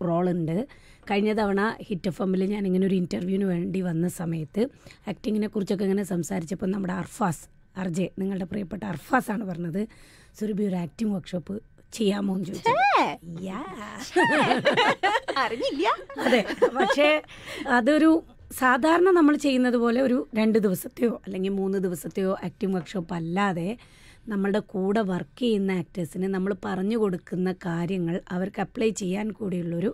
റോളുണ്ട്. കഴിഞ്ഞ തവണ hit F എമ്മിൽ ഞാനിങ്ങനെ ഒരു ഇൻ്റർവ്യൂവിന് വേണ്ടി വന്ന സമയത്ത് ആക്ടിങ്ങിനെ കുറിച്ചൊക്കെ ഇങ്ങനെ സംസാരിച്ചപ്പോൾ നമ്മുടെ RJ നിങ്ങളുടെ പ്രിയപ്പെട്ട അർഫാസാണ് പറഞ്ഞത്, സുരഭി ഒരു ആക്ടിങ് വർക്ക്ഷോപ്പ് ചെയ്യാമോ എന്ന് ചോദിച്ചു. അതെ, പക്ഷേ അതൊരു സാധാരണ നമ്മൾ ചെയ്യുന്നത് പോലെ ഒരു 2 ദിവസത്തെയോ അല്ലെങ്കിൽ 3 ദിവസത്തെയോ ആക്ടിങ് വർക്ക്ഷോപ്പ് അല്ലാതെ നമ്മളുടെ കൂടെ വർക്ക് ചെയ്യുന്ന ആക്ടേഴ്സിന് നമ്മൾ പറഞ്ഞു കൊടുക്കുന്ന കാര്യങ്ങൾ അവർക്ക് അപ്ലൈ ചെയ്യാൻ കൂടിയുള്ളൊരു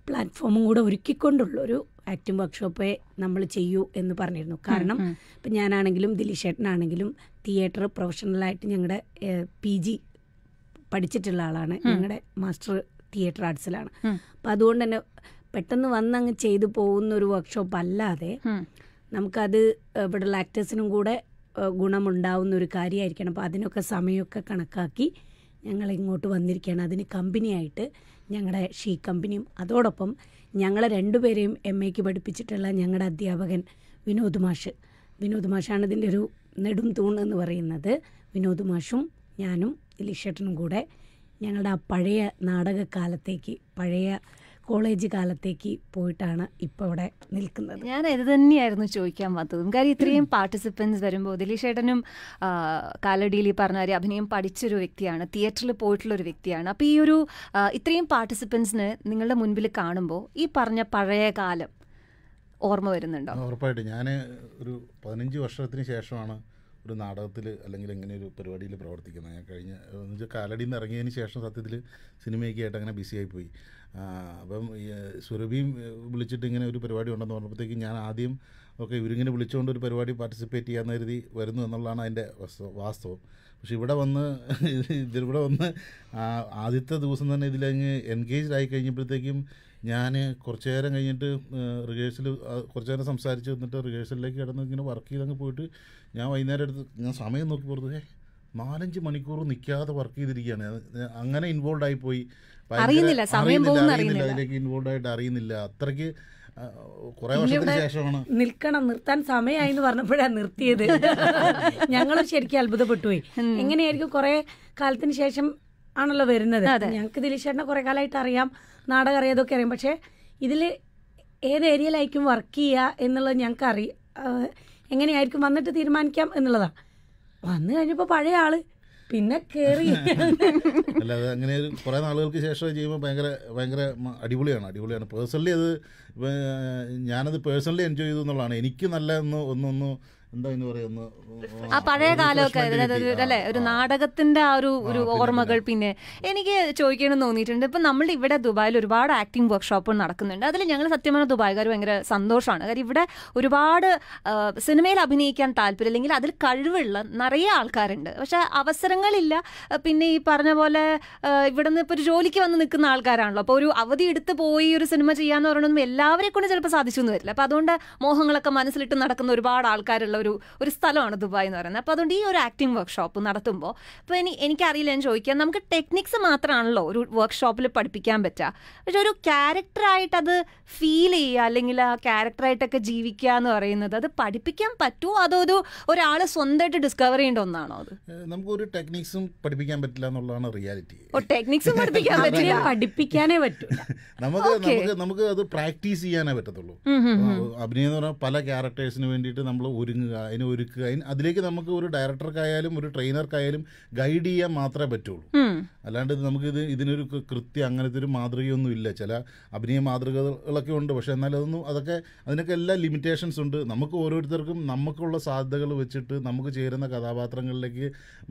പ്ലാറ്റ്ഫോമും കൂടെ ഒരുക്കിക്കൊണ്ടുള്ളൊരു ആക്ടിങ് വർക്ക്ഷോപ്പേ നമ്മൾ ചെയ്യൂ എന്ന് പറഞ്ഞിരുന്നു. കാരണം ഇപ്പം ഞാനാണെങ്കിലും ദിലീഷേട്ടനാണെങ്കിലും തിയേറ്റർ പ്രൊഫഷണലായിട്ട് ഞങ്ങളുടെ PG പഠിച്ചിട്ടുള്ള ആളാണ്. ഞങ്ങളുടെ മാസ്റ്റർ തിയേറ്റർ ആർട്സിലാണ്. അപ്പം അതുകൊണ്ട് തന്നെ പെട്ടെന്ന് വന്നങ്ങ് ചെയ്തു പോകുന്ന ഒരു വർക്ക്ഷോപ്പ് അല്ലാതെ നമുക്കത് ഇവിടെയുള്ള ആക്ടേഴ്സിനും കൂടെ ഗുണമുണ്ടാവുന്ന ഒരു കാര്യമായിരിക്കണം. അപ്പോൾ അതിനൊക്കെ സമയമൊക്കെ കണക്കാക്കി ഞങ്ങൾ ഇങ്ങോട്ട് വന്നിരിക്കുകയാണ്. അതിന് കമ്പനിയായിട്ട് ഞങ്ങളുടെ ഷീ കമ്പനിയും അതോടൊപ്പം ഞങ്ങളെ 2 പേരെയും MAക്ക് പഠിപ്പിച്ചിട്ടുള്ള ഞങ്ങളുടെ അധ്യാപകൻ വിനോദ് മാഷാണ് ഇതിൻ്റെ ഒരു നെടും തൂൺ എന്ന് പറയുന്നത്. വിനോദ് മാഷും ഞാനും ദിലീഷേട്ടനും കൂടെ ഞങ്ങളുടെ ആ പഴയ നാടകക്കാലത്തേക്ക്, പഴയ കോളേജ് കാലത്തേക്ക് പോയിട്ടാണ് ഇപ്പോൾ ഇവിടെ നിൽക്കുന്നത്. ഞാൻ ഇത് തന്നെയായിരുന്നു ചോദിക്കാൻ വന്നതും. കാര്യം ഇത്രയും പാർട്ടിസിപ്പൻസ് വരുമ്പോൾ ദിലീഷേട്ടനും കാലടിയിൽ പറഞ്ഞ കാര്യം അഭിനയം പഠിച്ചൊരു വ്യക്തിയാണ്, തിയേറ്ററിൽ പോയിട്ടുള്ളൊരു വ്യക്തിയാണ്. അപ്പോൾ ഈ ഒരു ഇത്രയും പാർട്ടിസിപ്പൻസിന് നിങ്ങളുടെ മുൻപിൽ കാണുമ്പോൾ ഈ പറഞ്ഞ പഴയ കാലം ഓർമ്മ വരുന്നുണ്ടോ? ഉറപ്പായിട്ടും. ഞാൻ ഒരു 15 വർഷത്തിന് ശേഷമാണ് ഒരു നാടകത്തിൽ അല്ലെങ്കിൽ ഇങ്ങനെ ഒരു പരിപാടിയിൽ പ്രവർത്തിക്കുന്നത്. ഞാൻ കഴിഞ്ഞ കാലടിയിൽ നിന്ന് ഇറങ്ങിയതിന് ശേഷം സത്യത്തിൽ സിനിമയൊക്കെ ആയിട്ട് അങ്ങനെ ബിസിയായി പോയി. അപ്പം സുരഭിയും വിളിച്ചിട്ട് ഇങ്ങനെ ഒരു പരിപാടി ഉണ്ടെന്ന് പറഞ്ഞപ്പോഴത്തേക്കും ഞാൻ ആദ്യം ഇവരിങ്ങനെ വിളിച്ചുകൊണ്ട് ഒരു പരിപാടി പാർട്ടിസിപ്പേറ്റ് ചെയ്യാമെന്ന് കരുതി വരുന്നു എന്നുള്ളതാണ് അതിൻ്റെ വാസ്തവം. പക്ഷെ ഇവിടെ വന്ന് ആദ്യത്തെ ദിവസം തന്നെ ഇതിലങ്ങ് എൻഗേജ്ഡ് ആയി കഴിഞ്ഞപ്പോഴത്തേക്കും ഞാൻ കുറച്ച് നേരം കഴിഞ്ഞിട്ട് റിഹേഴ്സൽ കുറച്ച് നേരം സംസാരിച്ച് വന്നിട്ട് റിഹേഴ്സലിലേക്ക് കിടന്ന് ഇങ്ങനെ വർക്ക് ചെയ്തങ്ങ് പോയിട്ട് ഞാൻ വൈകുന്നേരം എടുത്ത് ഞാൻ സമയം നോക്കി പുറത്ത് 4-5 മണിക്കൂർ നിൽക്കാതെ വർക്ക് ചെയ്തിരിക്കുകയാണ്. അങ്ങനെ ഇൻവോൾവ് ആയിപ്പോയി. അതിലേക്ക് ഇൻവോൾവ് ആയിട്ട് അറിയുന്നില്ല. അത്രയ്ക്ക് കുറെ വർഷത്തിന് ശേഷമാണ് നിർത്താൻ സമയമായി എന്ന് പറഞ്ഞപ്പോഴാണ് നിർത്തിയത്. ഞങ്ങൾ ശരിക്കും അത്ഭുതപ്പെട്ടു പോയി. എങ്ങനെയായിരിക്കും കുറെ കാലത്തിന് ശേഷം ആണല്ലോ വരുന്നത്. ഞങ്ങൾക്ക് ദിലീഷേട്ടനെ കുറെ കാലമായിട്ട് അറിയാം, നാടകം അറിയാതൊക്കെ അറിയാം. പക്ഷെ ഇതിൽ ഏത് ഏരിയയിലായിരിക്കും വർക്ക് ചെയ്യുക എന്നുള്ളത് ഞങ്ങൾക്ക് എങ്ങനെയായിരിക്കും വന്നിട്ട് തീരുമാനിക്കാം എന്നുള്ളതാണ്. വന്നു കഴിഞ്ഞപ്പോൾ പഴയ ആള് പിന്നെ കേറി. അല്ലാതെ അങ്ങനെ കുറേ നാളുകൾക്ക് ശേഷം ചെയ്യുമ്പോൾ ഭയങ്കര അടിപൊളിയാണ്. പേഴ്സണലി അത് ഞാനത് പേഴ്സണലി എൻജോയ് ചെയ്തു എന്നുള്ളതാണ്. എനിക്ക് നല്ല ഒന്ന് എന്താ എന്ന് പറയുന്നു, ആ പഴയ കാലമൊക്കെ അല്ലേ, ഒരു നാടകത്തിന്റെ ആ ഒരു ഓർമ്മകൾ. പിന്നെ എനിക്ക് ചോദിക്കണമെന്ന് തോന്നിയിട്ടുണ്ട്, ഇപ്പം നമ്മളുടെ ഇവിടെ ദുബായിൽ ഒരുപാട് ആക്ടിങ് വർക്ക്ഷോപ്പുകൾ നടക്കുന്നുണ്ട്. അതിൽ ഞങ്ങൾ സത്യമാണ് ദുബായ്ക്കാർ ഭയങ്കര സന്തോഷമാണ്. കാര്യം ഇവിടെ ഒരുപാട് സിനിമയിൽ അഭിനയിക്കാൻ താല്പര്യം അല്ലെങ്കിൽ അതിൽ കഴിവുള്ള നിറയെ ആൾക്കാരുണ്ട്, പക്ഷെ അവസരങ്ങളില്ല. പിന്നെ ഈ പറഞ്ഞ പോലെ ഇവിടെ നിന്ന് ഇപ്പോൾ ഒരു ജോലിക്ക് വന്ന് നിൽക്കുന്ന ആൾക്കാരാണല്ലോ. അപ്പോൾ ഒരു അവധി എടുത്ത് പോയി ഒരു സിനിമ ചെയ്യാന്ന് പറയണതൊന്നും എല്ലാവരെ കൊണ്ട് ചിലപ്പോൾ സാധിച്ചൊന്നും വരില്ല. അപ്പോൾ അതുകൊണ്ട് മോഹങ്ങളൊക്കെ മനസ്സിലിട്ട് നടക്കുന്ന ഒരുപാട് ആൾക്കാരുള്ള ഒരു സ്ഥലമാണ് ദുബായ് എന്ന് പറയുന്നത്. അപ്പോൾ അതുകൊണ്ട് ഈ ഒരു ആക്ടിങ് വർക്ക്ഷോപ്പ് നടത്തുമ്പോൾ ഇപ്പോൾ എനിക്കറിയില്ല, ഞാൻ ചോദിക്കാം, നമുക്ക് ടെക്നിക്സ് മാത്രമാണല്ലോ ഒരു വർക്ക്ഷോപ്പിൽ പഠിപ്പിക്കാൻ പറ്റുക. പക്ഷെ ഒരു ക്യാരക്ടറായിട്ട് അത് ഫീൽ ചെയ്യുക അല്ലെങ്കിൽ ആ ക്യാരക്ടറായിട്ടൊക്കെ ജീവിക്കുക എന്ന് പറയുന്നത് അത് പഠിപ്പിക്കാൻ പറ്റുമോ, അതോ ഒരാൾ സ്വന്തമായിട്ട് ഡിസ്കവർ ചെയ്യേണ്ട ഒന്നാണോ? അത് നമുക്കൊരു ടെക്നിക്സും പഠിപ്പിക്കാൻ പറ്റില്ല എന്നുള്ളതാണ് റിയാലിറ്റി. ടെക്നിക്സും പഠിപ്പിക്കാൻ പറ്റില്ല, പഠിപ്പിക്കാനേ പറ്റില്ല. നമുക്ക് അത് പ്രാക്ടീസ് ചെയ്യാനേ പറ്റത്തുള്ളൂ. അഭിനയം എന്ന് പറഞ്ഞാൽ പല ക്യാരക്ടേഴ്സിന് വേണ്ടിയിട്ട് നമ്മൾ ഒരുങ്ങുക, അതിനെ ഒരുക്കുക, അതിലേക്ക് നമുക്ക് ഒരു ഡയറക്ടർക്കായാലും ഒരു ട്രെയിനർക്കായാലും ഗൈഡ് ചെയ്യാൻ മാത്രമേ പറ്റുള്ളൂ. അല്ലാണ്ട് ഇതിനൊരു കൃത്യം അങ്ങനത്തെ ഒരു മാതൃകയൊന്നും ഇല്ല. ചില അഭിനയ മാതൃകകളൊക്കെ ഉണ്ട്, പക്ഷെ എന്നാലും അതിനൊക്കെ എല്ലാ ലിമിറ്റേഷൻസ് ഉണ്ട്. നമുക്ക് ഓരോരുത്തർക്കും നമുക്കുള്ള സാധ്യതകൾ വെച്ചിട്ട് നമുക്ക് ചേരുന്ന കഥാപാത്രങ്ങളിലേക്ക്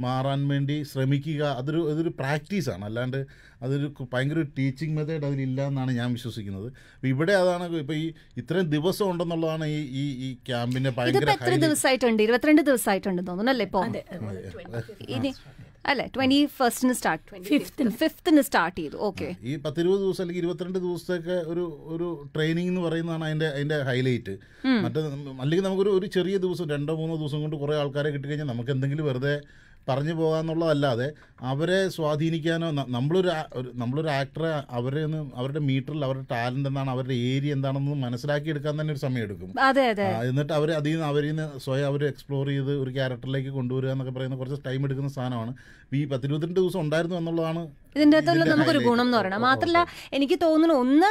മാറാൻ വേണ്ടി ശ്രമിക്കുക. അതൊരു പ്രാക്ടീസാണ്. അല്ലാണ്ട് അതൊരു ഭയങ്കര ടീച്ചിങ് മെത്തേഡ് അതിലില്ല എന്നാണ് ഞാൻ വിശ്വസിക്കുന്നത്. അപ്പോൾ ഇവിടെ അതാണ് ഇപ്പോൾ ഈ ഇത്രയും ദിവസം ഉണ്ടെന്നുള്ളതാണ് ഈ ക്യാമ്പിൻ്റെ ഭയങ്കര. 22 ദിവസമായിട്ടുണ്ട് തോന്നുന്നു അല്ലേ ഇപ്പോൾ? ഇനി അല്ലേ 21 സ്റ്റാർട്ട് 5th സ്റ്റാർട്ട് ചെയ്തു. ഓക്കെ, ഈ 10-20 ദിവസം അല്ലെങ്കിൽ 22 ദിവസത്തേക്ക് ഒരു ട്രെയിനിങ് എന്ന് പറയുന്നതാണ് അതിന്റെ ഹൈലൈറ്റ്. അല്ലെങ്കിൽ നമുക്കൊരു ചെറിയ ദിവസം 2-3 ദിവസം കൊണ്ട് കുറേ ആൾക്കാരെ കിട്ടിക്കഴിഞ്ഞാൽ നമുക്ക് എന്തെങ്കിലും വെറുതെ പറഞ്ഞു പോകാന്നുള്ളതല്ലാതെ അവരെ സ്വാധീനിക്കാനോ നമ്മളൊരു ആക്ടറെ അവരുടെ മീറ്ററിൽ അവരുടെ ടാലന്റ് എന്താണ്, അവരുടെ ഏരിയ എന്താണെന്ന് മനസ്സിലാക്കിയെടുക്കാൻ തന്നെ ഒരു സമയം എടുക്കും. എന്നിട്ട് അതിൽ നിന്ന് സ്വയം അവർ എക്സ്പ്ലോർ ചെയ്ത് ഒരു ക്യാരക്ടറിലേക്ക് കൊണ്ടുവരിക എന്നൊക്കെ പറയുന്ന കുറച്ച് ടൈം എടുക്കുന്ന സാധനമാണ്. ഈ 10-22 ദിവസം ഉണ്ടായിരുന്നു എന്നുള്ളതാണ് ഇതിൻ്റെ അകത്തുള്ള നമുക്കൊരു ഗുണം എന്ന് പറയണം. മാത്രമല്ല എനിക്ക് തോന്നുന്നു ഒന്ന്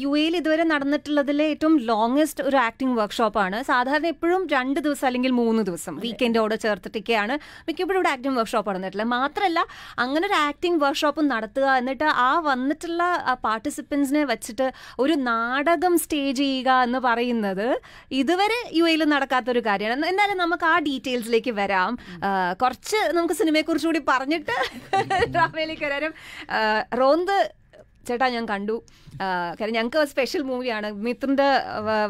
UAE ഇതുവരെ നടന്നിട്ടുള്ളതിലെ ഏറ്റവും ലോങ്ങസ്റ്റ് ഒരു ആക്ടിംഗ് വർക്ക്ഷോപ്പാണ്. സാധാരണ എപ്പോഴും 2 ദിവസം അല്ലെങ്കിൽ 3 ദിവസം വീക്കെൻഡോടെ ചേർത്തിട്ടൊക്കെയാണ് മിക്കപ്പോഴും ഇവിടെ ആക്ടിംഗ് വർക്ക്ഷോപ്പ് നടന്നിട്ടുള്ളത്. മാത്രമല്ല അങ്ങനെ ഒരു ആക്ടിംഗ് വർക്ക്ഷോപ്പ് നടത്തുക, എന്നിട്ട് ആ വന്നിട്ടുള്ള പാർട്ടിസിപ്പൻസിനെ വെച്ചിട്ട് ഒരു നാടകം സ്റ്റേജ് ചെയ്യുക എന്ന് പറയുന്നത് ഇതുവരെ UAE നടക്കാത്തൊരു കാര്യമാണ്. എന്നാലും നമുക്ക് ആ ഡീറ്റെയിൽസിലേക്ക് വരാം. കുറച്ച് നമുക്ക് സിനിമയെക്കുറിച്ച് കൂടി പറഞ്ഞിട്ട് ഡ്രാമയിലേക്ക് വരാനും. റോന്ത് ചേട്ടാ ഞാൻ കണ്ടു. കാര്യം ഞങ്ങൾക്ക് സ്പെഷ്യൽ മൂവിയാണ്. മിത്രൻ്റെ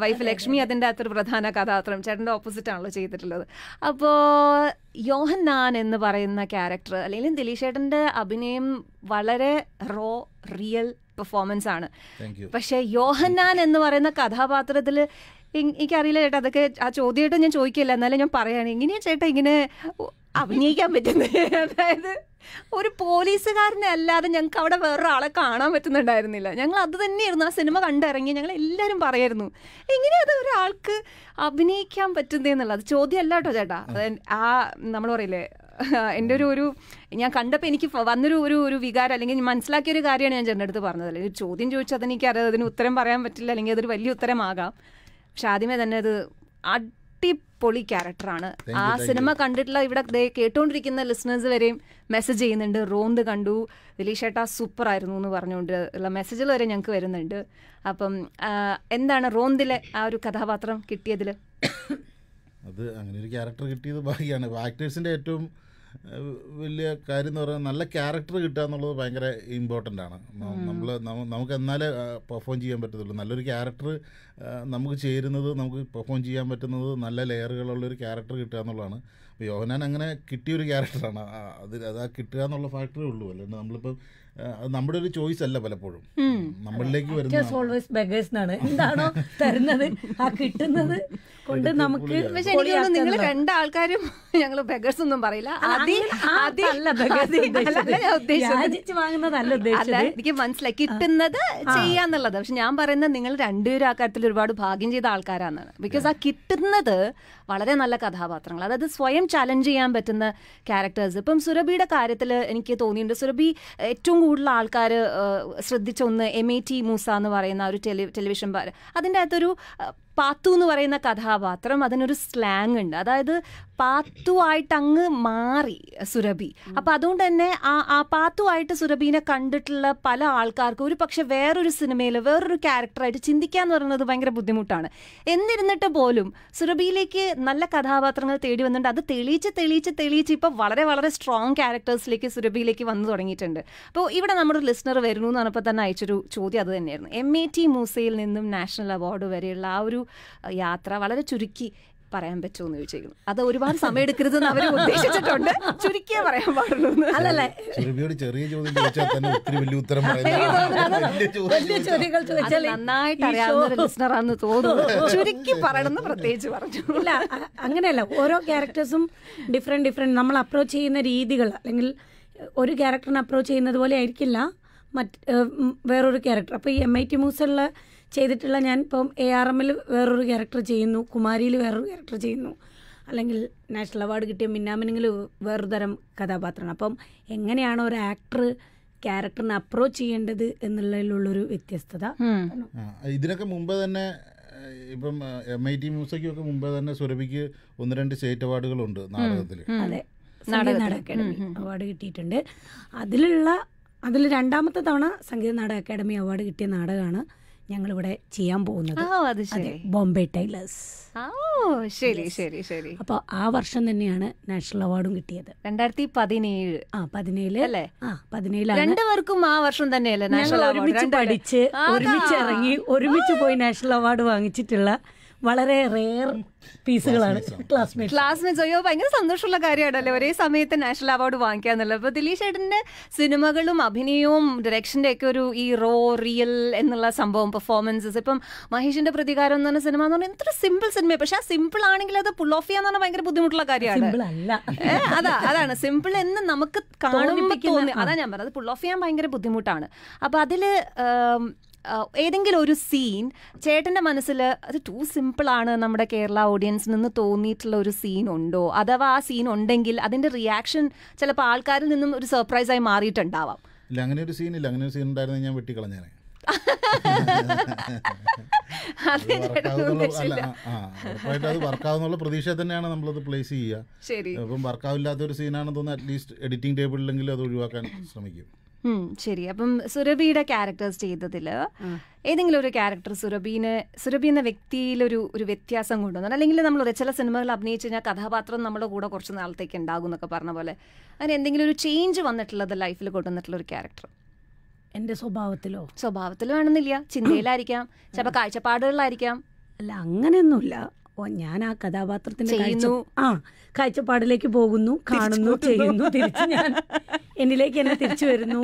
വൈഫ് ലക്ഷ്മി അതിൻ്റെ അകത്തൊരു പ്രധാന കഥാപാത്രം, ചേട്ടൻ്റെ ഓപ്പോസിറ്റ് ആണല്ലോ ചെയ്തിട്ടുള്ളത്. അപ്പോൾ യോഹന്നാൻ എന്ന് പറയുന്ന ക്യാരക്ടർ അല്ലെങ്കിൽ ദിലീഷ് ചേട്ടൻ്റെ അഭിനയം വളരെ റോ റിയൽ പെർഫോമൻസ് ആണ്. പക്ഷേ യോഹന്നാൻ എന്ന് പറയുന്ന കഥാപാത്രത്തിൽ എനിക്കറിയില്ല ചേട്ടാ, അതൊക്കെ ആ ചോദ്യമായിട്ട് ഞാൻ ചോദിക്കില്ല, എന്നാലും ഞാൻ പറയുകയാണ്, എങ്ങനെയാ ചേട്ടാ ഇങ്ങനെ അഭിനയിക്കാൻ പറ്റുന്നത്? അതായത് ഒരു പോലീസുകാരനെ അല്ലാതെ ഞങ്ങൾക്ക് അവിടെ വേറൊരാളെ കാണാൻ പറ്റുന്നുണ്ടായിരുന്നില്ല. ഞങ്ങൾ അത് തന്നെയായിരുന്നു ആ സിനിമ കണ്ടിറങ്ങി ഞങ്ങൾ എല്ലാവരും പറയായിരുന്നു, എങ്ങനെയാ അത് ഒരാൾക്ക് അഭിനയിക്കാൻ പറ്റുന്നതെന്നുള്ളത്. ചോദ്യമല്ല കേട്ടോ ചേട്ടാ, ആ നമ്മൾ പറയില്ലേ, എൻ്റെ ഒരു ഞാൻ കണ്ടപ്പോൾ എനിക്ക് വന്നൊരു വികാരം അല്ലെങ്കിൽ മനസ്സിലാക്കിയൊരു കാര്യമാണ് ഞാൻ ചേട്ടൻ്റെ അടുത്ത് പറഞ്ഞത്. അല്ലെങ്കിൽ ഒരു ചോദ്യം ചോദിച്ചാൽ അതെനിക്കറിയാം, അതിന് ഉത്തരം പറയാൻ പറ്റില്ല, അല്ലെങ്കിൽ അതൊരു വലിയ ഉത്തരമാകാം. പക്ഷെ ആദ്യമേ തന്നെ അത് അടിപൊളി ക്യാരക്ടറാണ്. ആ സിനിമ കണ്ടിട്ടുള്ള ഇവിടെ കേട്ടുകൊണ്ടിരിക്കുന്ന ലിസണേഴ്സ് വരെയും മെസ്സേജ് ചെയ്യുന്നുണ്ട്, റോന്ത് കണ്ടു, ദിലീഷ് ചേട്ടാ സൂപ്പർ ആയിരുന്നു എന്ന് പറഞ്ഞുകൊണ്ട് ഉള്ള മെസ്സേജുകൾ വരെ ഞങ്ങൾക്ക് വരുന്നുണ്ട്. അപ്പം എന്താണ് റോന്തിലെ ആ ഒരു കഥാപാത്രം കിട്ടിയതിൽ? അത് അങ്ങനെ ഒരു ക്യാരക്ടർ കിട്ടിയത് ഭാഗ്യമാണ്. ആക്ടേഴ്സിൻ്റെ ഏറ്റവും വലിയ കാര്യം എന്ന് പറഞ്ഞാൽ നല്ല ക്യാരക്ടർ കിട്ടുക എന്നുള്ളത് ഭയങ്കര ഇമ്പോർട്ടൻ്റ് ആണ്. നമുക്ക് എന്നാലേ പെർഫോം ചെയ്യാൻ പറ്റത്തുള്ളൂ. നല്ലൊരു ക്യാരക്ടർ നമുക്ക് ചേരുന്നത്, നമുക്ക് പെർഫോം ചെയ്യാൻ പറ്റുന്നത് നല്ല ലെയറുകളുള്ളൊരു ക്യാരക്ടർ കിട്ടുക എന്നുള്ളതാണ്. അപ്പോൾ യോഹന്നാൻ അങ്ങനെ കിട്ടിയൊരു ക്യാരക്ടറാണ്. അത് കിട്ടുക എന്നുള്ള ഫാക്ടറേ ഉള്ളൂ. അല്ലാണ്ട് നമ്മളിപ്പം അത് നമ്മുടെ ഒരു ചോയ്സ് അല്ല പലപ്പോഴും നമ്മളിലേക്ക് വരുന്നത്. എന്താണോ തരുന്നത് ആ കിട്ടുന്നത് കൊണ്ട് നമുക്ക്. പക്ഷെ എനിക്ക് തോന്നുന്നു നിങ്ങൾ രണ്ടാൾക്കാരും ഞങ്ങൾ ബെഗേഴ്സ് ഒന്നും പറയില്ല. എനിക്ക് മനസ്സിലായി കിട്ടുന്നത് ചെയ്യാന്നുള്ളത്. പക്ഷെ ഞാൻ പറയുന്നത് നിങ്ങൾ രണ്ടുപേരും ആ കാര്യത്തിൽ ഒരുപാട് ഭാഗ്യം ചെയ്ത ആൾക്കാരാണെന്നാണ്. ബിക്കോസ് ആ കിട്ടുന്നത് വളരെ നല്ല കഥാപാത്രങ്ങൾ, അതായത് സ്വയം ചലഞ്ച് ചെയ്യാൻ പറ്റുന്ന ക്യാരക്ടേഴ്സ്. ഇപ്പം സുരഭിയുടെ കാര്യത്തിൽ എനിക്ക് തോന്നിയിട്ടുണ്ട്, സുരഭി ഏറ്റവും കൂടുതൽ ആൾക്കാർ ശ്രദ്ധിച്ച ഒന്ന് MAT മൂസ എന്ന് പറയുന്ന ഒരു ടെലിവിഷൻ അതിൻ്റെ അകത്തൊരു പാത്തു എന്ന് പറയുന്ന കഥാപാത്രം, അതിനൊരു സ്ലാങ് ഉണ്ട്. അതായത് പാത്തുവായിട്ട് അങ്ങ് മാറി സുരഭി. അപ്പം അതുകൊണ്ട് തന്നെ ആ പാത്തുവായിട്ട് സുരഭിനെ കണ്ടിട്ടുള്ള പല ആൾക്കാർക്കും ഒരു പക്ഷെ വേറൊരു സിനിമയിൽ വേറൊരു ക്യാരക്ടറായിട്ട് ചിന്തിക്കാന്ന് പറയുന്നത് ഭയങ്കര ബുദ്ധിമുട്ടാണ്. എന്നിരുന്നിട്ട് പോലും സുരഭിയിലേക്ക് നല്ല കഥാപാത്രങ്ങൾ തേടി വന്നിട്ടുണ്ട്. അത് തെളിയിച്ച് ഇപ്പം വളരെ വളരെ സ്ട്രോങ് ക്യാരക്ടേഴ്സിലേക്ക് സുരഭിയിലേക്ക് വന്നു തുടങ്ങിയിട്ടുണ്ട്. അപ്പോൾ ഇവിടെ നമ്മുടെ ലിസണർ വരുന്നു എന്ന് പറഞ്ഞപ്പോൾ തന്നെ അയച്ചൊരു ചോദ്യം അത് തന്നെയായിരുന്നു. MAT മൂസയിൽ നിന്നും നാഷണൽ അവാർഡ് വരെയുള്ള ആ ഒരു യാത്ര വളരെ ചുരുക്കി പറയാൻ പറ്റുമെന്ന് ചോദിച്ചിരിക്കുന്നു. അത് ഒരുപാട് സമയം എടുക്കരുതെന്ന് അവർ ഉദ്ദേശിച്ചിട്ടുണ്ട്, ചുരുക്കിയേ പറയാൻ പാടുള്ളൂ. അല്ലല്ലേ, ചെറിയ ചോദ്യം ചോദിച്ചാൽ തന്നെ ഒത്തിരി വലിയ ഉത്തരം നന്നായിട്ട് അറിയാവുന്ന ഒരു ലിസണറാണെന്ന് തോന്നുന്നു. ചുരുക്കി പറയണമെന്ന് പ്രത്യേകിച്ച് പറഞ്ഞു. ഇല്ല, അങ്ങനെയല്ല, ഓരോ ക്യാരക്ടേഴ്സും ഡിഫറെന്റ് നമ്മൾ അപ്രോച്ച് ചെയ്യുന്ന രീതികൾ, അല്ലെങ്കിൽ ഒരു ക്യാരക്ടറിനെ അപ്രോച്ച് ചെയ്യുന്നത് പോലെ ആയിരിക്കില്ല വേറൊരു ക്യാരക്ടർ. അപ്പോൾ ഈ MIT മൂസയുള്ള ചെയ്തിട്ടുള്ള ഞാൻ ഇപ്പം ARMൽ വേറൊരു ക്യാരക്ടർ ചെയ്യുന്നു, കുമാരിയിൽ വേറൊരു ക്യാരക്ടർ ചെയ്യുന്നു, അല്ലെങ്കിൽ നാഷണൽ അവാർഡ് കിട്ടിയ മിന്നാമിനിങ്ങിൽ വേറൊരു തരം കഥാപാത്രമാണ്. അപ്പം എങ്ങനെയാണ് ഒരു ആക്ടർ ക്യാരക്ടറിനെ അപ്രോച്ച് ചെയ്യേണ്ടത് എന്നുള്ളതിലുള്ളൊരു വ്യത്യസ്തത. ഇതിനൊക്കെ മുമ്പ് തന്നെ ഇപ്പം MIT മൂസയ്ക്കൊക്കെ മുമ്പേ തന്നെ സുരഭിക്ക് 1-2 സ്റ്റേറ്റ് അവാർഡുകളുണ്ട് നാടകത്തിൽ. അതെ, നാടക അക്കാദമി അവാർഡ് കിട്ടിയിട്ടുണ്ട്. അതിൽ രണ്ടാമത്തെ തവണ സംഗീത നാടക അക്കാദമി അവാർഡ് കിട്ടിയ നാടകമാണ് ഞങ്ങളിവിടെ ചെയ്യാൻ പോകുന്നത്. ബോംബെ ടൈലേഴ്സ്. ശരി ശരി ശരി. അപ്പോൾ ആ വർഷം തന്നെയാണ് നാഷണൽ അവാർഡും കിട്ടിയത്. 2017. 17 അല്ലേ? 17 രണ്ടുപേർക്കും ആ വർഷം തന്നെയല്ലേ നാഷണൽ അവാർഡ്? ഒരുമിച്ച് പഠിച്ച് ഒരുമിച്ച് ഇറങ്ങി ഒരുമിച്ച് പോയി നാഷണൽ അവാർഡ് വാങ്ങിച്ചിട്ടുള്ള വളരെ റെയർ പീസുകളാണ് ക്ലാസ്മേറ്റ്സ്. അയ്യോ, ഭയങ്കര സന്തോഷമുള്ള കാര്യമാണല്ലേ ഒരേ സമയത്ത് നാഷണൽ അവാർഡ് വാങ്ങിക്കുക എന്നുള്ളത്. അപ്പോൾ ദിലീഷ് ചേട്ടൻ്റെ സിനിമകളും അഭിനയവും ഡയറക്ഷൻ്റെ ഒക്കെ ഒരു ഈ റോ റിയൽ എന്നുള്ള സംഭവം, പെർഫോമൻസസ്. ഇപ്പം മഹേഷിന്റെ പ്രതികാരം എന്ന് പറഞ്ഞ സിനിമ എന്ന് പറഞ്ഞാൽ എന്തൊരു സിമ്പിൾ സിനിമ, പക്ഷെ ആ സിമ്പിൾ ആണെങ്കിൽ അത് പുൾ ഓഫ് ചെയ്യാന്ന് പറഞ്ഞാൽ ഭയങ്കര ബുദ്ധിമുട്ടുള്ള കാര്യമാണ്. അതാണ് സിമ്പിൾ എന്ന് നമുക്ക് കാണുമ്പോൾ തോന്നി. അതാ ഞാൻ പറഞ്ഞത്, പുൾ ഓഫ് ചെയ്യാൻ ഭയങ്കര ബുദ്ധിമുട്ടാണ്. അപ്പോൾ അതില് ഏതെങ്കിലും ഒരു സീൻ ചേട്ടൻ്റെ മനസ്സിൽ അത് ടൂ സിമ്പിളാണ് നമ്മുടെ കേരള ഓഡിയൻസിൽ നിന്ന് തോന്നിയിട്ടുള്ള ഒരു സീൻ ഉണ്ടോ? അഥവാ ആ സീൻ ഉണ്ടെങ്കിൽ അതിൻ്റെ റിയാക്ഷൻ ചിലപ്പോൾ ആൾക്കാരിൽ നിന്നും ഒരു സർപ്രൈസായി മാറിയിട്ടുണ്ടാവാം. ഇല്ല, അങ്ങനെ ഒരു സീനില്ല. അങ്ങനെ ഒരു സീൻ ഉണ്ടായിരുന്നെങ്കിൽ ഞാൻ വെട്ടിക്കളഞ്ഞേനെ. ഉറപ്പായിട്ട് അത് വർക്കാവുന്നുള്ള പ്രതീക്ഷ തന്നെയാണ് നമ്മളത് പ്ലേസ് ചെയ്യുക. ശരി. അപ്പം വർക്കാവില്ലാത്തൊരു സീനാണെന്ന് തോന്നുന്നു അറ്റ്ലീസ്റ്റ് എഡിറ്റിംഗ് ടേബിളിലെങ്കിലും അത് ഒഴിവാക്കാൻ ശ്രമിക്കും. ശരി. അപ്പം സുരഭിയുടെ ക്യാരക്ടേഴ്സ് ചെയ്തതിൽ ഏതെങ്കിലും ഒരു ക്യാരക്ടർ സുരഭി എന്ന വ്യക്തിയിലൊരു വ്യത്യാസം കൊണ്ടുവന്നു, അല്ലെങ്കിൽ നമ്മൾ ചില സിനിമകൾ അഭിനയിച്ച് കഴിഞ്ഞാൽ കഥാപാത്രം നമ്മുടെ കൂടെ കുറച്ച് നാളത്തേക്ക് ഉണ്ടാകും എന്നൊക്കെ പറഞ്ഞ പോലെ അങ്ങനെ എന്തെങ്കിലും ഒരു ചേഞ്ച് വന്നിട്ടുള്ളത് ലൈഫിൽ കൊണ്ടുവന്നിട്ടുള്ള ഒരു ക്യാരക്ടർ? എൻ്റെ സ്വഭാവത്തിലോ വേണമെന്നില്ല, ചിന്തയിലായിരിക്കാം, ചിലപ്പോൾ കാഴ്ചപ്പാടുകളിലായിരിക്കാം. അല്ല, അങ്ങനെയൊന്നുമില്ല. ഞാൻ ആ കഥാപാത്രത്തിന്റെ കാഴ്ചപ്പാടിലേക്ക് പോകുന്നു, കാണുന്നു, ചെയ്യുന്നു, തിരിച്ച് ഞാൻ എന്നിലേക്ക് എന്നെ തിരിച്ചു വരുന്നു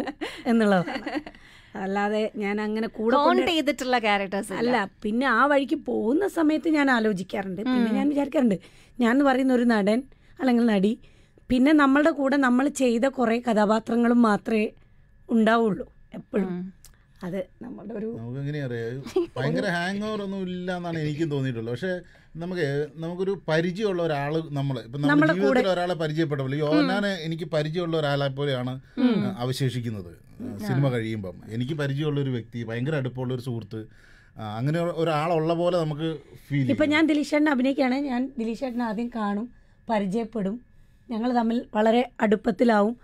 എന്നുള്ളതാണ്. അല്ലാതെ ഞാൻ അങ്ങനെ കൂടെ ചെയ്തിട്ടുള്ള ക്യാരക്ടേഴ്സ് അല്ല. പിന്നെ ആ വഴിക്ക് പോകുന്ന സമയത്ത് ഞാൻ ആലോചിക്കാറുണ്ട്. പിന്നെ ഞാൻ വിചാരിക്കാറുണ്ട്, ഞാൻ പറയുന്ന ഒരു നടൻ അല്ലെങ്കിൽ നടി, പിന്നെ നമ്മളുടെ കൂടെ നമ്മൾ ചെയ്ത കുറേ കഥാപാത്രങ്ങളും മാത്രമേ ഉണ്ടാവുള്ളൂ എപ്പോഴും. അത് നമ്മുടെ ഒരു നമുക്ക് എങ്ങനെയാ അറിയാം, ഭയങ്കര ഹാങ് ഓവർ ഒന്നും ഇല്ല എന്നാണ് എനിക്കും തോന്നിയിട്ടുള്ളത്. പക്ഷെ നമുക്കൊരു പരിചയമുള്ള ഒരാൾ, ഇപ്പം നമ്മുടെ ജീവിതത്തിൽ ഒരാളെ പരിചയപ്പെട്ടപ്പോൾ യോഹന്നാനെ എനിക്ക് പരിചയമുള്ള ഒരാളെ പോലെയാണ് അവശേഷിക്കുന്നത് സിനിമ കഴിയുമ്പം. എനിക്ക് പരിചയമുള്ള ഒരു വ്യക്തി, ഭയങ്കര അടുപ്പമുള്ള ഒരു സുഹൃത്ത്, അങ്ങനെ ഒരാളുള്ള പോലെ നമുക്ക് ഫീൽ ചെയ്യും. ഇപ്പം ഞാൻ ദിലീഷ് ചേട്ടനെ അഭിനയിക്കുകയാണെങ്കിൽ ഞാൻ ദിലീഷ് ചേട്ടനെ ആദ്യം കാണും, പരിചയപ്പെടും, ഞങ്ങൾ തമ്മിൽ വളരെ അടുപ്പത്തിലാവും,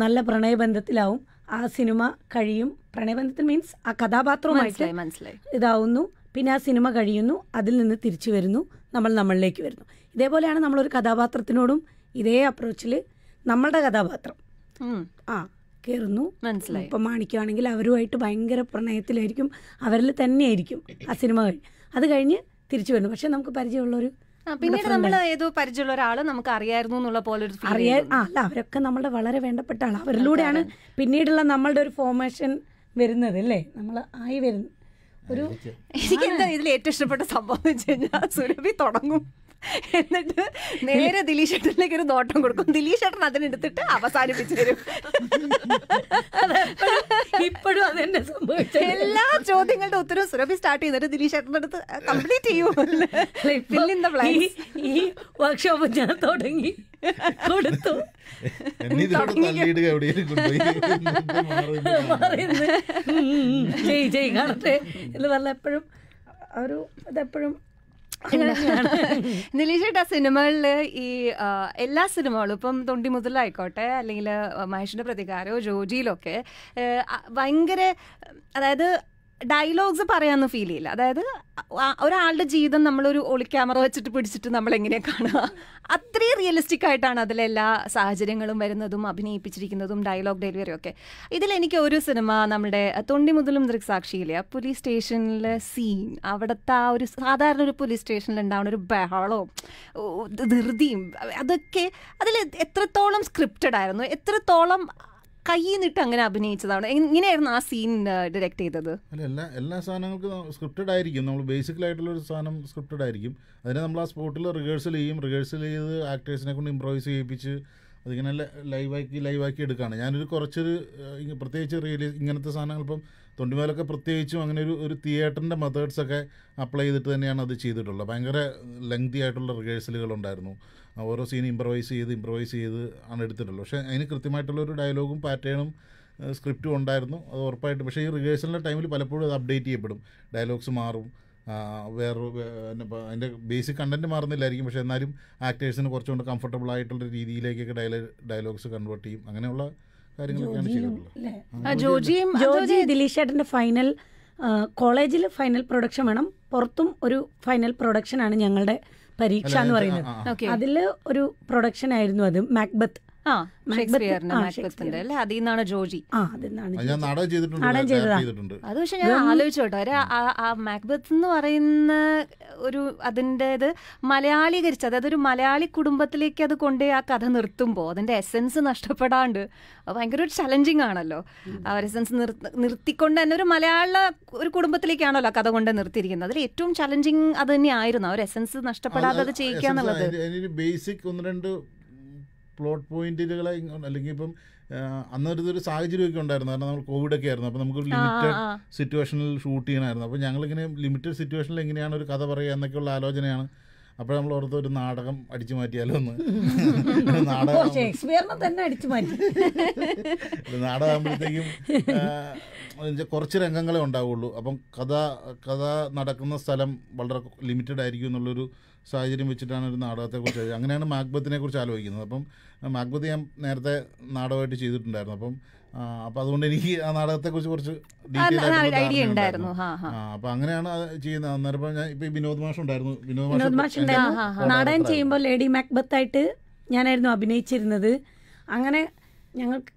നല്ല പ്രണയബന്ധത്തിലാവും. ആ സിനിമ കഴിയും, പ്രണയബന്ധത്തിൽ മീൻസ് ആ കഥാപാത്രവുമായിട്ട് ഇതാവുന്നു. പിന്നെ ആ സിനിമ കഴിയുന്നു, അതിൽ നിന്ന് തിരിച്ചു വരുന്നു, നമ്മളിലേക്ക് വരുന്നു. ഇതേപോലെയാണ് നമ്മളൊരു കഥാപാത്രത്തിനോടും ഇതേ അപ്രോച്ചിൽ നമ്മളുടെ കഥാപാത്രം കയറുന്നു. മനസ്സിലായി. ഇപ്പം മാണിക്കുകയാണെങ്കിൽ അവരുമായിട്ട് ഭയങ്കര പ്രണയത്തിലായിരിക്കും, അവരിൽ തന്നെയായിരിക്കും ആ സിനിമ അത് കഴിഞ്ഞ് തിരിച്ചു വരുന്നു. പക്ഷെ നമുക്ക് പരിചയമുള്ളൊരു പിന്നീട് നമ്മൾ ഏതോ പരിചയമുള്ള ഒരാള് നമുക്ക് അറിയായിരുന്നു എന്നുള്ള പോലെ അല്ല, അവരൊക്കെ നമ്മളുടെ വളരെ വേണ്ടപ്പെട്ട ആളാണ്. അവരിലൂടെയാണ് പിന്നീടുള്ള നമ്മളുടെ ഒരു ഫോർമേഷൻ വരുന്നത് അല്ലേ, നമ്മൾ ആയി വരുന്നു. എനിക്ക് എന്താ ഇതിൽ ഏറ്റവും ഇഷ്ടപ്പെട്ട സംഭവം എന്ന് വെച്ച് കഴിഞ്ഞാൽ സുരഭി തുടങ്ങും, എന്നിട്ട് നേരെ ദിലീഷ് ഏട്ടനിലേക്ക് ഒരു നോട്ടം കൊടുക്കും, ദിലീഷ് ഏട്ടൻ അതിനെടുത്തിട്ട് അവസാനിപ്പിച്ചു തരും. ഇപ്പോഴും അതെന്നെ സംഭവിച്ചു. എല്ലാ ചോദ്യങ്ങളുടെ ഉത്തരവും സുരഭി സ്റ്റാർട്ട് ചെയ്തിട്ട് ദിലീഷ് ഏട്ടൻ്റെ അടുത്ത് കംപ്ലീറ്റ് ചെയ്യൂ. ഈ വർക്ക്ഷോപ്പ് ഞാൻ തുടങ്ങി കൊടുത്തു, കാണട്ടെ എന്ന് പറഞ്ഞ എപ്പോഴും ഒരു ഇതെപ്പോഴും ദിലീഷേട്ടാ സിനിമകളിൽ ഈ എല്ലാ സിനിമകളും ഇപ്പം തൊണ്ടി മുതലായിക്കോട്ടെ അല്ലെങ്കിൽ മഹേഷിന്റെ പ്രതികാരോ ജോജിയിലൊക്കെ ഭയങ്കര, അതായത് ഡയലോഗ്സ് പറയാമെന്ന് ഫീൽ ചെയ്യില്ല. അതായത് ഒരാളുടെ ജീവിതം നമ്മളൊരു ഒളിക്യാമറ വെച്ചിട്ട് പിടിച്ചിട്ട് നമ്മൾ എങ്ങനെ കാണുക, അത്രയും റിയലിസ്റ്റിക് ആയിട്ടാണ് അതിലെല്ലാ സാഹചര്യങ്ങളും വരുന്നതും അഭിനയിപ്പിച്ചിരിക്കുന്നതും ഡയലോഗ് ഡെലിവറിയും ഒക്കെ. ഇതിലെനിക്ക് ഒരു സിനിമ നമ്മുടെ തൊണ്ടി മുതലും ദൃക്സാക്ഷിയിലെ പോലീസ് സ്റ്റേഷനിലെ സീൻ, അവിടുത്തെ ആ ഒരു സാധാരണ ഒരു പോലീസ് സ്റ്റേഷനിൽ ഉണ്ടാവുന്ന ഒരു ബഹളവും ധൃതിയും അതൊക്കെ അതിൽ എത്രത്തോളം സ്ക്രിപ്റ്റഡ് ആയിരുന്നു, എത്രത്തോളം കയ്യിന്നിട്ട് അങ്ങനെ അഭിനയിച്ചതാണ്, എങ്ങനെയായിരുന്നു ആ സീൻ ഡയറക്ട് ചെയ്തത്? അല്ല, എല്ലാ സാധനങ്ങൾക്കും സ്ക്രിപ്റ്റഡ് ആയിരിക്കും. നമ്മൾ ബേസിക്കലായിട്ടുള്ളൊരു സാധനം സ്ക്രിപ്റ്റഡ് ആയിരിക്കും. അതിനെ നമ്മൾ ആ സ്പോട്ടിൽ റിഹേഴ്സൽ ചെയ്ത് ആക്ടേഴ്സിനെ കൊണ്ട് ഇംപ്രവൈസ് ചെയ്യിപ്പിച്ച് അതിങ്ങനെ ലൈവാക്കി എടുക്കുകയാണ്. ഞാനൊരു കുറച്ചൊരു പ്രത്യേകിച്ച് ഇങ്ങനത്തെ സാധനങ്ങൾ ഇപ്പം തൊണ്ടിമേലൊക്കെ പ്രത്യേകിച്ചും അങ്ങനെ ഒരു തിയേറ്ററിൻ്റെ മെത്തേഡ്സൊക്കെ അപ്ലൈ ചെയ്തിട്ട് തന്നെയാണ് അത് ചെയ്തിട്ടുള്ളത്. ഭയങ്കര ലെങ്തി ആയിട്ടുള്ള റിഹേഴ്സലുകളുണ്ടായിരുന്നു. ഓരോ സീൻ ഇംപ്രവൈസ് ചെയ്ത് ആണ് എടുത്തിട്ടുള്ളത്. പക്ഷേ അതിന് കൃത്യമായിട്ടുള്ളൊരു ഡയലോഗും പാറ്റേണും സ്ക്രിപ്റ്റും ഉണ്ടായിരുന്നു, അത് ഉറപ്പായിട്ട്. പക്ഷേ ഈ റിഹേഴ്സലിൻ്റെ ടൈമിൽ പലപ്പോഴും അത് അപ്ഡേറ്റ് ചെയ്യപ്പെടും, ഡയലോഗ്സ് മാറും, അതിൻ്റെ ബേസിക് കണ്ടൻറ്റ് മാറുന്നില്ലായിരിക്കും. പക്ഷേ എന്നാലും ആക്ടേഴ്സിന് കുറച്ചുകൊണ്ട് കംഫർട്ടബിൾ ആയിട്ടുള്ള രീതിയിലേക്കൊക്കെ ഡയലോഗ്സ് കൺവേർട്ട് ചെയ്യും. അങ്ങനെയുള്ള കാര്യങ്ങളൊക്കെയാണ് ചെയ്തിട്ടുള്ളത്. ജോജി ദിലീഷ് ചേട്ടൻ്റെ ഫൈനൽ കോളേജിൽ ഫൈനൽ പ്രൊഡക്ഷൻ വേണം, പുറത്തും ഒരു ഫൈനൽ പ്രൊഡക്ഷനാണ് ഞങ്ങളുടെ പരീക്ഷ എന്ന് പറയുന്നത്. അതിൽ ഒരു പ്രൊഡക്ഷൻ ആയിരുന്നു അത്, മാക്ബത്ത്. ജോജി അത് പക്ഷെ ഞാൻ ആലോചിച്ചോട്ടോ, ആ മാക്ബത്ത് എന്ന് പറയുന്ന ഒരു അതിൻ്റെത് മലയാളീകരിച്ച്, അതായത് ഒരു മലയാളി കുടുംബത്തിലേക്ക് അത് കൊണ്ടുപോയി ആ കഥ നിർത്തുമ്പോൾ അതിന്റെ എസെൻസ് നഷ്ടപ്പെടാണ്ട് ഭയങ്കര ഒരു ചലഞ്ചിങ് ആണല്ലോ. ആ ഒരു എസെൻസ് നിർത്തിക്കൊണ്ട് തന്നെ ഒരു ഒരു കുടുംബത്തിലേക്കാണല്ലോ കഥ കൊണ്ട് നിർത്തിയിരിക്കുന്നത്. അതിൽ ഏറ്റവും ചലഞ്ചിങ് അത് തന്നെയായിരുന്നു, ആ ഒരു എസെൻസ് നഷ്ടപ്പെടാതെ അത് ചെയ്യിക്കുക എന്നുള്ളത്. ബേസിക് ഒന്ന് രണ്ട് പ്ലോട്ട് പോയിന്റുകളെ, അല്ലെങ്കിൽ ഇപ്പം അന്നൊരു സാഹചര്യമൊക്കെ ഉണ്ടായിരുന്നു. കാരണം നമ്മൾ കോവിഡൊക്കെ ആയിരുന്നു, അപ്പോൾ നമുക്കൊരു ലിമിറ്റഡ് സിറ്റുവേഷനിൽ ഷൂട്ട് ചെയ്യണമായിരുന്നു. അപ്പോൾ ഞങ്ങളിങ്ങനെ ലിമിറ്റഡ് സിറ്റുവേഷനിൽ എങ്ങനെയാണ് ഒരു കഥ പറയുക എന്നൊക്കെയുള്ള ആലോചനയാണ്. അപ്പോൾ നമ്മൾ ഓർത്ത് ഒരു നാടകം അടിച്ചു മാറ്റിയാലോ എന്ന്. നാടകം ഷേക്സ്പിയറിനെ തന്നെ അടിച്ചു മാറ്റി. നാടകമാകുമ്പോഴത്തേക്കും കുറച്ച് രംഗങ്ങളെ ഉണ്ടാവുള്ളൂ. അപ്പം കഥ നടക്കുന്ന സ്ഥലം വളരെ ലിമിറ്റഡ് ആയിരിക്കും എന്നുള്ളൊരു സാഹചര്യം വെച്ചിട്ടാണ് ഒരു നാടകത്തെക്കുറിച്ച്, അങ്ങനെയാണ് മാക്ബത്തിനെ കുറിച്ച് ആലോചിക്കുന്നത്. അപ്പം മാക്ബത്ത് ഞാൻ നേരത്തെ നാടകമായിട്ട് ചെയ്തിട്ടുണ്ടായിരുന്നു. അപ്പം അതുകൊണ്ട് എനിക്ക് ആ നാടകത്തെക്കുറിച്ച് കുറച്ച് ഐഡിയ ഉണ്ടായിരുന്നു. അപ്പം അങ്ങനെയാണ് ചെയ്യുന്നത്. അന്നേരം ഞാൻ ഇപ്പം വിനോദ് മാഷ് ഉണ്ടായിരുന്നു. വിനോദ് മാഷ് നാടകം ചെയ്യുമ്പോൾ ലേഡി മാക്ബത്തായിട്ട് ഞാനായിരുന്നു അഭിനയിച്ചിരുന്നത്. അങ്ങനെ ഞങ്ങൾക്ക്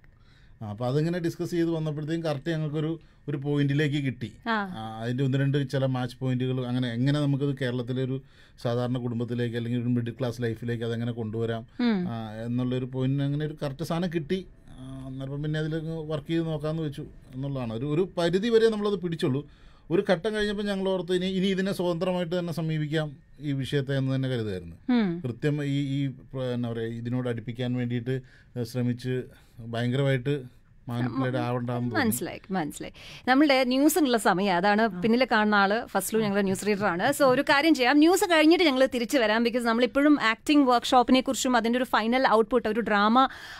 അപ്പോൾ അതിങ്ങനെ ഡിസ്കസ് ചെയ്ത് വന്നപ്പോഴത്തേക്കും കറക്റ്റ് ഞങ്ങൾക്കൊരു പോയിന്റിലേക്ക് കിട്ടി. അതിൻ്റെ 1-2 ചില മാച്ച് പോയിന്റുകൾ, അങ്ങനെ എങ്ങനെ നമുക്കത് കേരളത്തിലൊരു സാധാരണ കുടുംബത്തിലേക്ക് അല്ലെങ്കിൽ ഒരു മിഡിൽ ക്ലാസ് ലൈഫിലേക്ക് അതെങ്ങനെ കൊണ്ടുവരാം എന്നുള്ളൊരു പോയിന്റിന് അങ്ങനെ ഒരു കറക്റ്റ് സാധനം കിട്ടി. അന്നേരം പിന്നെ അതിലേക്ക് വർക്ക് ചെയ്ത് നോക്കാമെന്ന് വെച്ചു എന്നുള്ളതാണ്. ഒരു പരിധി വരെ നമ്മളത് പിടിച്ചുള്ളൂ. ഒരു ഘട്ടം കഴിഞ്ഞപ്പോൾ ഞങ്ങൾ ഓർത്ത് ഇനി ഇതിനെ സ്വതന്ത്രമായിട്ട് തന്നെ സമീപിക്കാം ഈ വിഷയത്തെ എന്ന് തന്നെ കരുതായിരുന്നു. കൃത്യം ഈ എന്നാ പറയുക, ഇതിനോട് അടുപ്പിക്കാൻ വേണ്ടിയിട്ട് ശ്രമിച്ച് ഭയങ്കരമായിട്ട് മനസ്സിലായി. നമ്മളുടെ ന്യൂസിനുള്ള സമയം അതാണ്. പിന്നിൽ കാണുന്ന ആള് ഫസ്റ്റിലും ഞങ്ങൾ ന്യൂസ് റീഡറാണ്. സോ ഒരു കാര്യം ചെയ്യാം, ന്യൂസ് കഴിഞ്ഞിട്ട് ഞങ്ങൾ തിരിച്ചു വരാം. ബിക്കോസ് നമ്മളിപ്പോഴും ആക്ടിംഗ് വർക്ക്ഷോപ്പിനെ കുറിച്ചും അതിൻ്റെ ഒരു ഫൈനൽ ഔട്ട്പുട്ട്, ഒരു ഡ്രാമ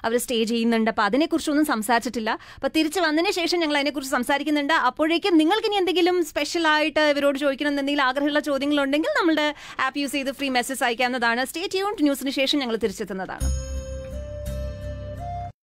അവർ സ്റ്റേജ് ചെയ്യുന്നുണ്ട്. അപ്പോൾ അതിനെക്കുറിച്ചൊന്നും സംസാരിച്ചിട്ടില്ല. അപ്പോൾ തിരിച്ച് വന്നതിന് ശേഷം ഞങ്ങൾ അതിനെക്കുറിച്ച് സംസാരിക്കുന്നുണ്ട്. അപ്പോഴേക്കും നിങ്ങൾക്ക് ഇനി എന്തെങ്കിലും സ്പെഷ്യലായിട്ട് ഇവരോട് ചോദിക്കണം എന്തെങ്കിലും ആഗ്രഹമുള്ള ചോദ്യങ്ങളുണ്ടെങ്കിൽ നമ്മുടെ ആപ്പ് യൂസ് ചെയ്ത് ഫ്രീ മെസ്സേജ് അയക്കാവുന്നതാണ്. Stay tuned. ന്യൂസിന് ശേഷം ഞങ്ങൾ തിരിച്ചെത്തുന്നതാണ്.